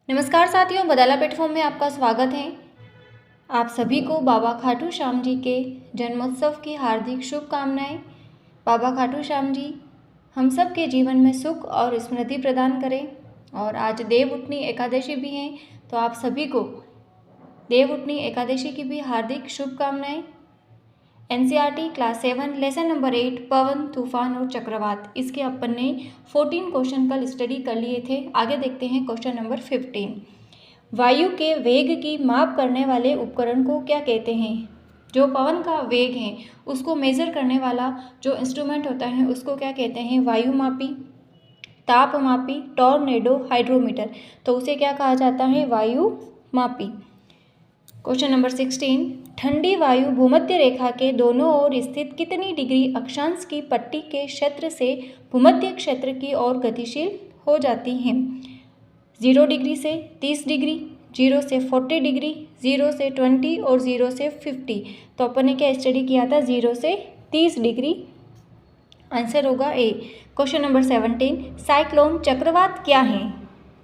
नमस्कार साथियों, बदाला प्लेटफॉर्म में आपका स्वागत है। आप सभी को बाबा खाटू श्याम जी के जन्मोत्सव की हार्दिक शुभकामनाएं। बाबा खाटू श्याम जी हम सब के जीवन में सुख और स्मृति प्रदान करें। और आज देवउठनी एकादशी भी हैं, तो आप सभी को देवउठनी एकादशी की भी हार्दिक शुभकामनाएं। एनसीईआरटी क्लास 7 लेसन नंबर 8 पवन, तूफान और चक्रवात, इसके अपन ने 14 क्वेश्चन कल स्टडी कर लिए थे। आगे देखते हैं क्वेश्चन नंबर 15। वायु के वेग की माप करने वाले उपकरण को क्या कहते हैं? जो पवन का वेग है उसको मेज़र करने वाला जो इंस्ट्रूमेंट होता है उसको क्या कहते हैं? वायुमापी, तापमापी, टॉर्नेडो, हाइड्रोमीटर। तो उसे क्या कहा जाता है? वायुमापी। Question number 16। ठंडी वायु भूमध्य रेखा के दोनों ओर स्थित कितनी डिग्री अक्षांश की पट्टी के क्षेत्र से भूमध्य क्षेत्र की ओर गतिशील हो जाती हैं? 0 डिग्री से 30 डिग्री, 0 से 40 डिग्री, 0 से 20 और 0 से 50। तो अपन ने क्या स्टडी किया था? 0 से 30 डिग्री। आंसर होगा ए। Question number 17। साइक्लोन चक्रवात क्या है?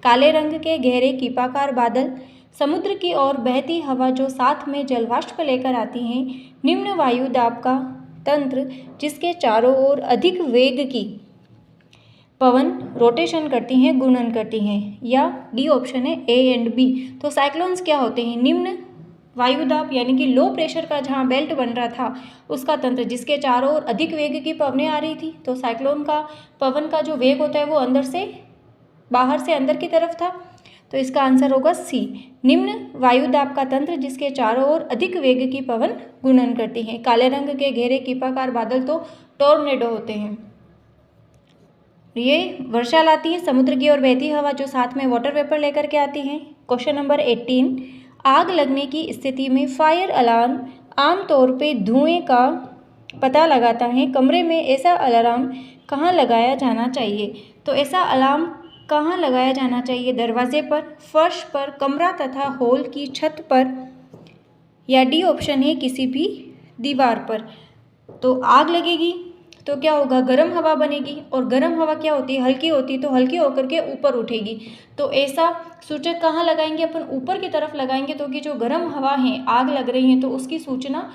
काले रंग के गहरे कीपाकार बादल, समुद्र की ओर बहती हवा जो साथ में जलवाष्प लेकर आती हैं, निम्न वायु दाब का तंत्र जिसके चारों ओर अधिक वेग की पवन रोटेशन करती हैं, घूर्णन करती हैं, या डी ऑप्शन है ए एंड बी। तो साइक्लोन्स क्या होते हैं? निम्न वायुदाब यानी कि लो प्रेशर का जहाँ बेल्ट बन रहा था उसका तंत्र जिसके चारों ओर अधिक वेग की पवनें आ रही थी। तो साइक्लोन का पवन का जो वेग होता है वो अंदर से बाहर से अंदर की तरफ था। तो इसका आंसर होगा सी। निम्न वायुदाब का तंत्र जिसके चारों ओर अधिक वेग की पवन घूर्णन करती हैं। काले रंग के घेरे कीपाकार बादल तो टॉर्नेडो होते हैं। ये वर्षा लाती है, समुद्र की ओर बहती हवा जो साथ में वाटर वेपर लेकर के आती है। Question number 18। आग लगने की स्थिति में फायर अलार्म आमतौर पे धुएं का पता लगाता है। कमरे में ऐसा अलार्म कहाँ लगाया जाना चाहिए? तो ऐसा अलार्म कहाँ लगाया जाना चाहिए? दरवाजे पर, फर्श पर, कमरा तथा हॉल की छत पर, या डी ऑप्शन है किसी भी दीवार पर। तो आग लगेगी तो क्या होगा? गर्म हवा बनेगी, और गर्म हवा क्या होती है? हल्की होती है, तो हल्की होकर के ऊपर उठेगी। तो ऐसा सूचक कहाँ लगाएंगे अपन? ऊपर की तरफ लगाएंगे, तो कि जो गर्म हवा है, आग लग रही है, तो उसकी सूचना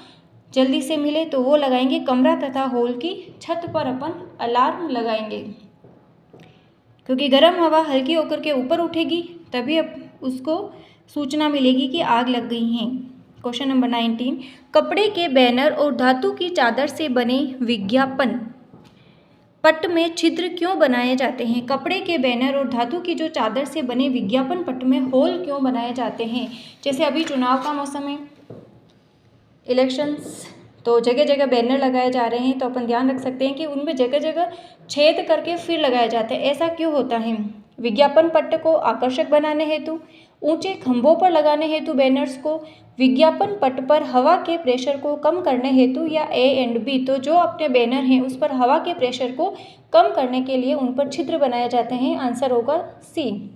जल्दी से मिले, तो वो लगाएंगे कमरा तथा हॉल की छत पर अपन अलार्म लगाएंगे, क्योंकि गर्म हवा हल्की होकर के ऊपर उठेगी तभी अब उसको सूचना मिलेगी कि आग लग गई है। Question number 19। कपड़े के बैनर और धातु की चादर से बने विज्ञापन पट में छिद्र क्यों बनाए जाते हैं? कपड़े के बैनर और धातु की जो चादर से बने विज्ञापन पट में होल क्यों बनाए जाते हैं? जैसे अभी चुनाव का मौसम है, इलेक्शंस, तो जगह जगह बैनर लगाए जा रहे हैं, तो अपन ध्यान रख सकते हैं कि उनमें जगह जगह छेद करके फिर लगाए जाते हैं। ऐसा क्यों होता है? विज्ञापन पट्ट को आकर्षक बनाने हेतु, ऊंचे खंभों पर लगाने हेतु बैनर्स को, विज्ञापन पट्ट पर हवा के प्रेशर को कम करने हेतु, या ए एंड बी। तो जो अपने बैनर हैं उस पर हवा के प्रेशर को कम करने के लिए उन पर छिद्र बनाए जाते हैं। आंसर होगा सी।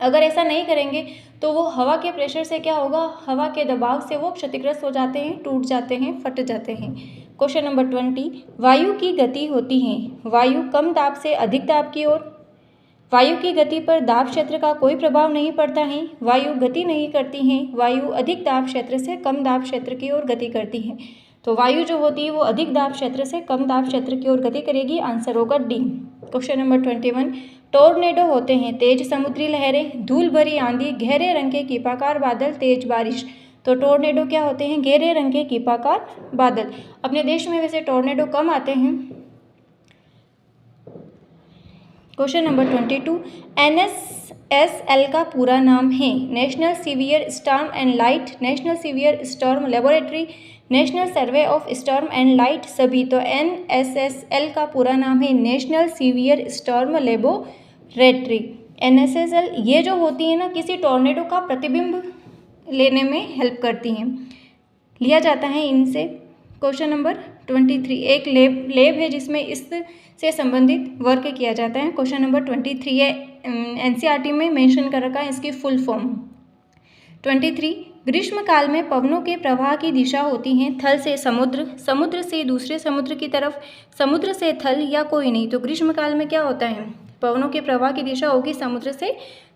अगर ऐसा नहीं करेंगे तो वो हवा के प्रेशर से क्या होगा? हवा के दबाव से वो क्षतिग्रस्त हो जाते हैं, टूट जाते हैं, फट जाते हैं। Question number 20। वायु की गति होती है। वायु कम दाब से अधिक दाब की ओर। वायु की गति पर दाब क्षेत्र का कोई प्रभाव नहीं पड़ता है। वायु गति नहीं करती है। वायु अधिक दाब क्षेत्र से कम दाब क्षेत्र की ओर गति करती है। तो वायु जो होती है वो अधिक दाब क्षेत्र से कम दाब क्षेत्र की ओर गति करेगी। आंसर होगा डी। Question number 21। टॉर्नेडो होते हैं तेज समुद्री लहरें, धूल भरी आंधी, गहरे रंग के कीपाकार बादल, तेज बारिश। तो टॉर्नेडो क्या होते हैं? गहरे रंग के कीपाकार बादल। अपने देश में वैसे टॉर्नेडो कम आते हैं। Question number 22। NSSL का पूरा नाम है? National severe storm and light, national severe storm laboratory, national survey of storm and light, सभी। तो NSSL का पूरा नाम है national severe storm laboratory. NSSL ये जो होती है ना, किसी टॉर्नेडो का प्रतिबिंब लेने में हेल्प करती हैं, लिया जाता है इनसे। Question number 23। एक लैब है जिसमें इससे संबंधित वर्क किया जाता है। क्वेश्चन नंबर 23 है, एनसीईआरटी में मेंशन कर रखा है इसकी फुल फॉर्म। 23। ग्रीष्म काल में पवनों के प्रवाह की दिशा होती है थल से समुद्र, समुद्र से दूसरे समुद्र की तरफ, समुद्र से थल, या कोई नहीं। तो ग्रीष्म काल में क्या होता है? पवनों के प्रवाह की दिशा होगी समुद्र से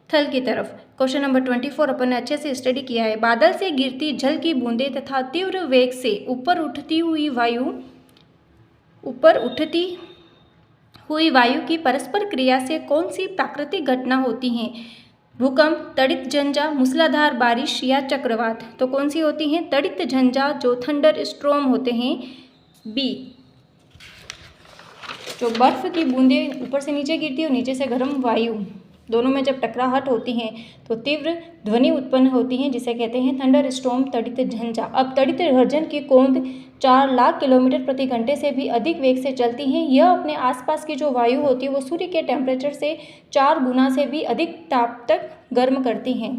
थल की तरफ। क्वेश्चन नंबर 24 अपन ने अच्छे से स्टडी किया है। बादल से गिरती जल की बूंदें तथा तीव्र वेग से ऊपर उठती हुई वायु की परस्पर क्रिया से कौन सी प्राकृतिक घटना होती है? भूकंप, तड़ित झंझा, मूसलाधार बारिश या चक्रवात। तो कौन सी होती हैं? तड़ित झंझा, जो थंडर स्ट्रॉम होते हैं। बी, जो बर्फ की बूंदें ऊपर से नीचे गिरती है और नीचे से गर्म वायु, दोनों में जब टकराहट होती है तो तीव्र ध्वनि उत्पन्न होती है, जिसे कहते हैं थंडर स्टॉर्म, तड़ित झंझा। अब तड़ित गर्जन की कौंध 4 लाख किलोमीटर प्रति घंटे से भी अधिक वेग से चलती हैं। यह अपने आसपास की जो वायु होती है वो सूर्य के टेम्परेचर से 4 गुना से भी अधिक ताप तक गर्म करती हैं।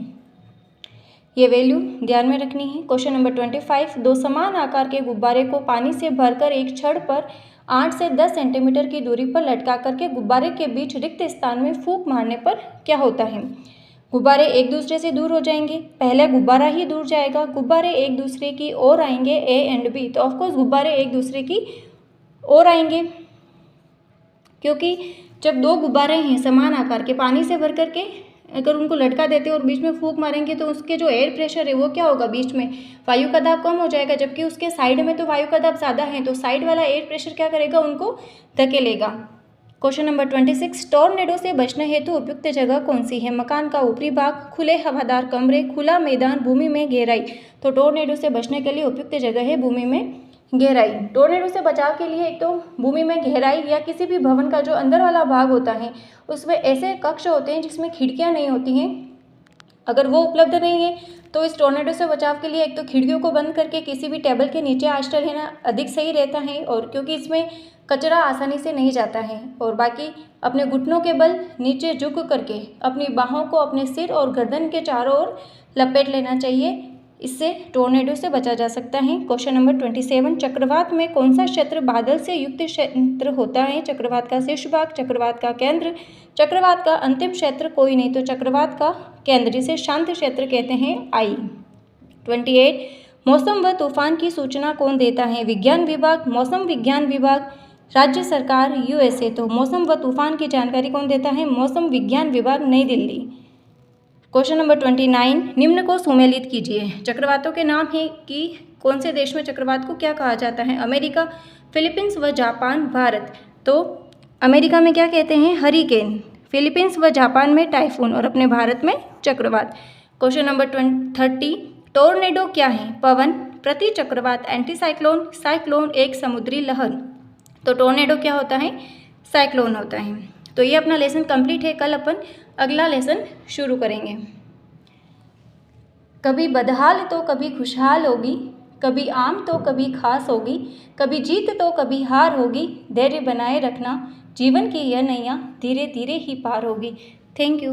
ये वैल्यू ध्यान में रखनी है। क्वेश्चन नंबर 25, दो समान आकार के गुब्बारे को पानी से भरकर एक छड़ पर 8 से 10 सेंटीमीटर की दूरी पर लटका करके गुब्बारे के बीच रिक्त स्थान में फूंक मारने पर क्या होता है? गुब्बारे एक दूसरे से दूर हो जाएंगे। पहले गुब्बारा ही दूर जाएगा, गुब्बारे एक दूसरे की ओर आएंगे, ए एंड बी। तो ऑफकोर्स गुब्बारे एक दूसरे की ओर आएंगे, क्योंकि जब दो गुब्बारे हैं समान आकार के, पानी से भर करके अगर उनको लटका देते और बीच में फूंक मारेंगे तो उसके जो एयर प्रेशर है वो क्या होगा? बीच में वायु का दाब कम हो जाएगा, जबकि उसके साइड में तो वायु का दाब ज़्यादा है, तो साइड वाला एयर प्रेशर क्या करेगा? उनको धकेलेगा। क्वेश्चन नंबर 26, टॉर्नेडो से बचने हेतु उपयुक्त जगह कौन सी है? मकान का ऊपरी भाग, खुले हवादार कमरे, खुला मैदान, भूमि में गहराई। तो टॉर्नेडो से बचने के लिए उपयुक्त जगह है भूमि में गहराई। टॉर्नेडो से बचाव के लिए एक तो भूमि में गहराई, या किसी भी भवन का जो अंदर वाला भाग होता है उसमें ऐसे कक्ष होते हैं जिसमें खिड़कियां नहीं होती हैं, अगर वो उपलब्ध नहीं है तो इस टॉर्नेडो से बचाव के लिए एक तो खिड़कियों को बंद करके किसी भी टेबल के नीचे आश्रय लेना अधिक सही रहता है, और क्योंकि इसमें कचरा आसानी से नहीं जाता है। और बाकी अपने घुटनों के बल नीचे झुक करके अपनी बाहों को अपने सिर और गर्दन के चारों ओर लपेट लेना चाहिए, इससे टॉर्नेडो से बचा जा सकता है। क्वेश्चन नंबर 27, चक्रवात में कौन सा क्षेत्र बादल से युक्त क्षेत्र होता है? चक्रवात का शीर्ष भाग, चक्रवात का केंद्र, चक्रवात का अंतिम क्षेत्र कोई नहीं, तो चक्रवात का केंद्र, जिसे शांत क्षेत्र कहते हैं, आई। 28, मौसम व तूफान की सूचना कौन देता है? विज्ञान विभाग, मौसम विज्ञान विभाग, राज्य सरकार, यूएसए। तो मौसम व तूफान की जानकारी कौन देता है? मौसम विज्ञान विभाग, नई दिल्ली। क्वेश्चन नंबर 29, निम्न को सुमेलित कीजिए। चक्रवातों के नाम है कि कौन से देश में चक्रवात को क्या कहा जाता है? अमेरिका, फिलीपींस व जापान, भारत। तो अमेरिका में क्या कहते हैं? हरिकेन, फिलीपींस व जापान में टाइफून, और अपने भारत में चक्रवात। क्वेश्चन नंबर 30, टॉर्नेडो क्या है? पवन, प्रति चक्रवात, एंटी साइक्लोन, साइक्लोन, एक समुद्री लहर। तो टॉर्नेडो क्या होता है? साइक्लोन होता है। तो ये अपना लेसन कंप्लीट है। कल अपन अगला लेसन शुरू करेंगे। कभी बदहाल तो कभी खुशहाल होगी, कभी आम तो कभी खास होगी, कभी जीत तो कभी हार होगी, धैर्य बनाए रखना, जीवन की यह नैया धीरे धीरे ही पार होगी। Thank you.